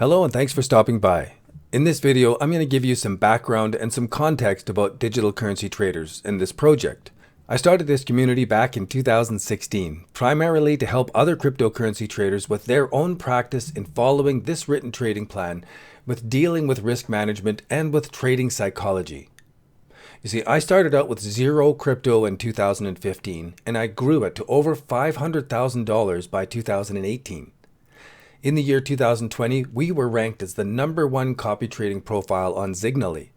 Hello and thanks for stopping by. In this video, I'm going to give you some background and some context about digital currency traders and this project. I started this community back in 2016, primarily to help other cryptocurrency traders with their own practice in following this written trading plan, with dealing with risk management and with trading psychology. You see, I started out with zero crypto in 2015, and I grew it to over $500,000 by 2018. In the year 2020, we were ranked as the #1 copy trading profile on Zignally.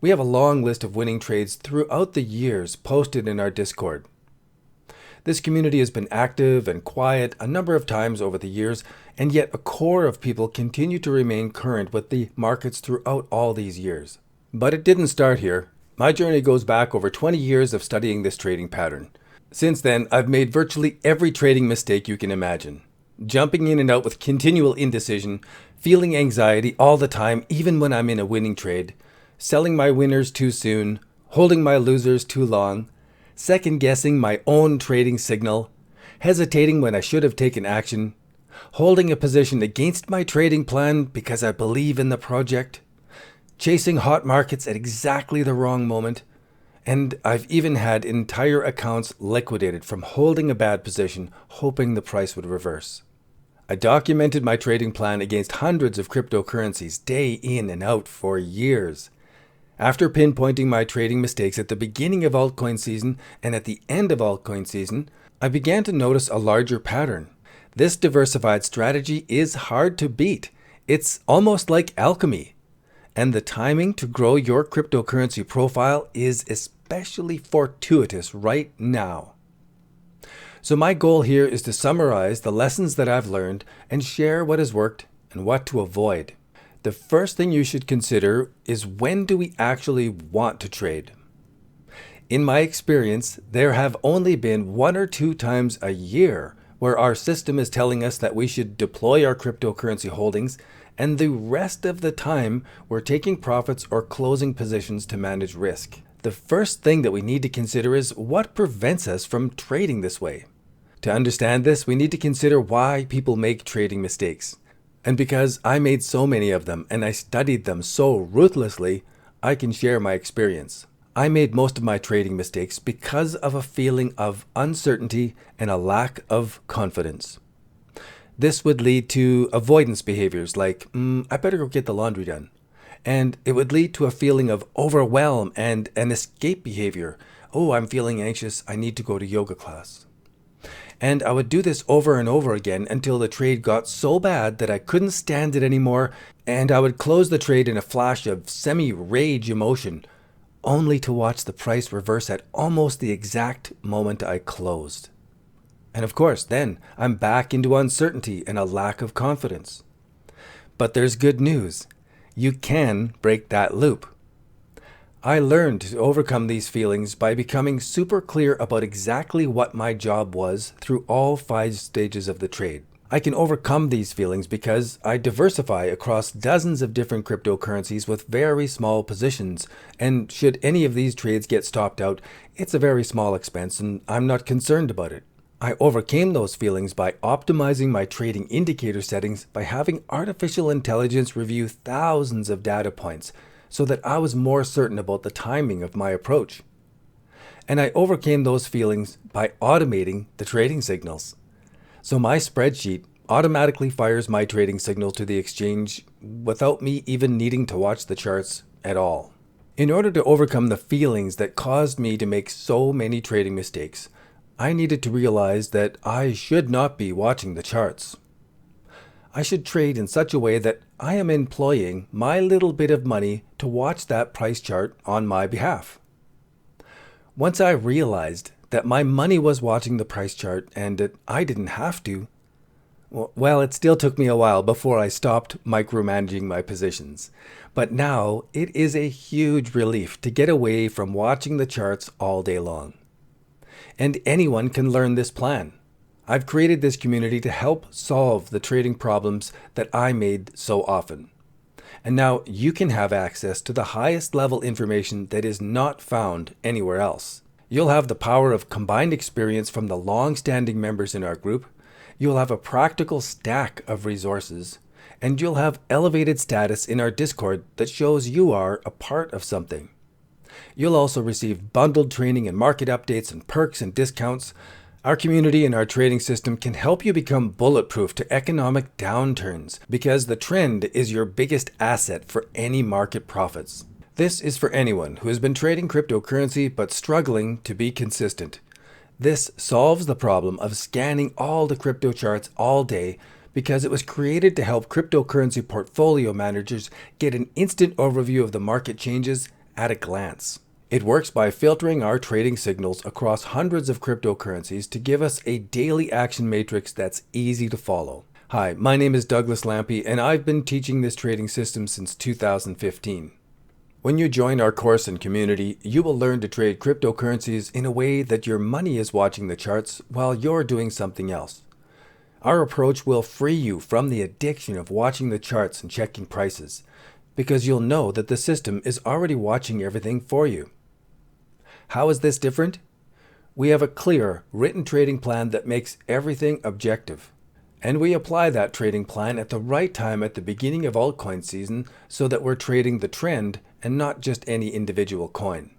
We have a long list of winning trades throughout the years posted in our Discord. This community has been active and quiet a number of times over the years, and yet a core of people continue to remain current with the markets throughout all these years. But it didn't start here. My journey goes back over 20 years of studying this trading pattern. Since then, I've made virtually every trading mistake you can imagine. Jumping in and out with continual indecision, feeling anxiety all the time even when I'm in a winning trade, selling my winners too soon, holding my losers too long, second-guessing my own trading signal, hesitating when I should have taken action, holding a position against my trading plan because I believe in the project, chasing hot markets at exactly the wrong moment, and I've even had entire accounts liquidated from holding a bad position, hoping the price would reverse. I documented my trading plan against hundreds of cryptocurrencies day in and out for years. After pinpointing my trading mistakes at the beginning of altcoin season and at the end of altcoin season, I began to notice a larger pattern. This diversified strategy is hard to beat. It's almost like alchemy. And the timing to grow your cryptocurrency profile is especially fortuitous right now. So my goal here is to summarize the lessons that I've learned and share what has worked and what to avoid. The first thing you should consider is, when do we actually want to trade? In my experience, there have only been 1 or 2 times a year where our system is telling us that we should deploy our cryptocurrency holdings, and the rest of the time we're taking profits or closing positions to manage risk. The first thing that we need to consider is what prevents us from trading this way. To understand this, we need to consider why people make trading mistakes. And because I made so many of them and I studied them so ruthlessly, I can share my experience. I made most of my trading mistakes because of a feeling of uncertainty and a lack of confidence. This would lead to avoidance behaviors like, I better go get the laundry done. And it would lead to a feeling of overwhelm and an escape behavior. Oh, I'm feeling anxious, I need to go to yoga class. And I would do this over and over again until the trade got so bad that I couldn't stand it anymore, and I would close the trade in a flash of semi-rage emotion, only to watch the price reverse at almost the exact moment I closed. And of course, then I'm back into uncertainty and a lack of confidence. But there's good news. You can break that loop. I learned to overcome these feelings by becoming super clear about exactly what my job was through all 5 stages of the trade. I can overcome these feelings because I diversify across dozens of different cryptocurrencies with very small positions, and should any of these trades get stopped out, it's a very small expense and I'm not concerned about it. I overcame those feelings by optimizing my trading indicator settings by having artificial intelligence review thousands of data points, so that I was more certain about the timing of my approach. And I overcame those feelings by automating the trading signals. So my spreadsheet automatically fires my trading signal to the exchange without me even needing to watch the charts at all. In order to overcome the feelings that caused me to make so many trading mistakes, I needed to realize that I should not be watching the charts. I should trade in such a way that I am employing my little bit of money to watch that price chart on my behalf. Once I realized that my money was watching the price chart and that I didn't have to, well, it still took me a while before I stopped micromanaging my positions. But now it is a huge relief to get away from watching the charts all day long. And anyone can learn this plan. I've created this community to help solve the trading problems that I made so often. And now you can have access to the highest level information that is not found anywhere else. You'll have the power of combined experience from the long-standing members in our group. You'll have a practical stack of resources, and you'll have elevated status in our Discord that shows you are a part of something. You'll also receive bundled training and market updates and perks and discounts. Our community and our trading system can help you become bulletproof to economic downturns because the trend is your biggest asset for any market profits. This is for anyone who has been trading cryptocurrency but struggling to be consistent. This solves the problem of scanning all the crypto charts all day because it was created to help cryptocurrency portfolio managers get an instant overview of the market changes at a glance. It works by filtering our trading signals across hundreds of cryptocurrencies to give us a daily action matrix that's easy to follow. Hi, my name is Douglas Lampe, and I've been teaching this trading system since 2015. When you join our course and community, you will learn to trade cryptocurrencies in a way that your money is watching the charts while you're doing something else. Our approach will free you from the addiction of watching the charts and checking prices, because you'll know that the system is already watching everything for you. How is this different? We have a clear, written trading plan that makes everything objective. And we apply that trading plan at the right time at the beginning of altcoin season so that we're trading the trend and not just any individual coin.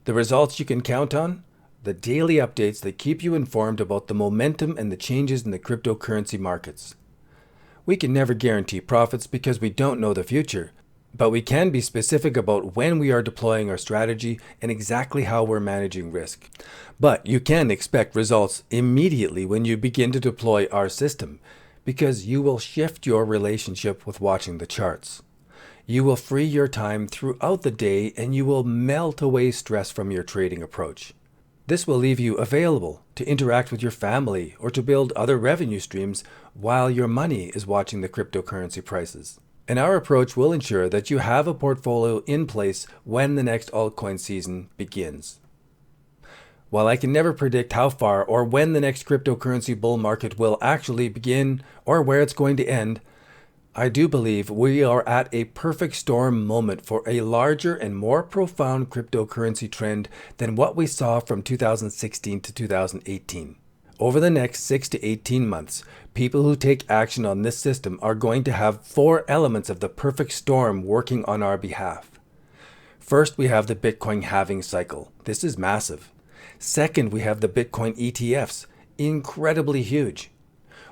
The results you can count on? The daily updates that keep you informed about the momentum and the changes in the cryptocurrency markets. We can never guarantee profits because we don't know the future, but we can be specific about when we are deploying our strategy and exactly how we're managing risk. But you can expect results immediately when you begin to deploy our system, because you will shift your relationship with watching the charts. You will free your time throughout the day and you will melt away stress from your trading approach. This will leave you available to interact with your family or to build other revenue streams while your money is watching the cryptocurrency prices. And our approach will ensure that you have a portfolio in place when the next altcoin season begins. While I can never predict how far or when the next cryptocurrency bull market will actually begin or where it's going to end, I do believe we are at a perfect storm moment for a larger and more profound cryptocurrency trend than what we saw from 2016 to 2018. Over the next 6 to 18 months, people who take action on this system are going to have 4 elements of the perfect storm working on our behalf. First, we have the Bitcoin halving cycle. This is massive. Second, we have the Bitcoin ETFs, incredibly huge.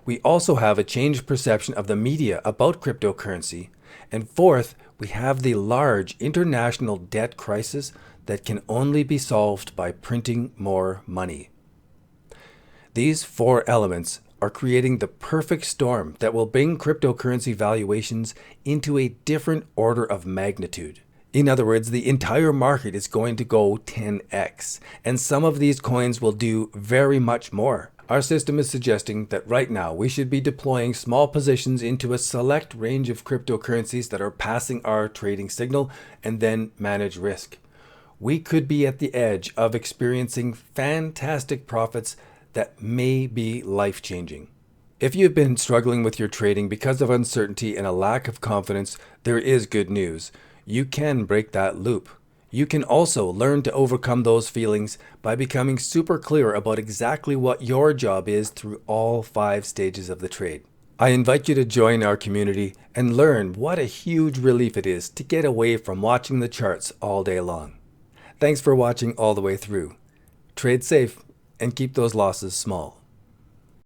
We also have a changed perception of the media about cryptocurrency. And fourth, we have the large international debt crisis that can only be solved by printing more money. These 4 elements are creating the perfect storm that will bring cryptocurrency valuations into a different order of magnitude. In other words, the entire market is going to go 10x, and some of these coins will do very much more. Our system is suggesting that right now we should be deploying small positions into a select range of cryptocurrencies that are passing our trading signal and then manage risk. We could be at the edge of experiencing fantastic profits that may be life-changing. If you've been struggling with your trading because of uncertainty and a lack of confidence, there is good news. You can break that loop. You can also learn to overcome those feelings by becoming super clear about exactly what your job is through all 5 stages of the trade. I invite you to join our community and learn what a huge relief it is to get away from watching the charts all day long. Thanks for watching all the way through. Trade safe and keep those losses small.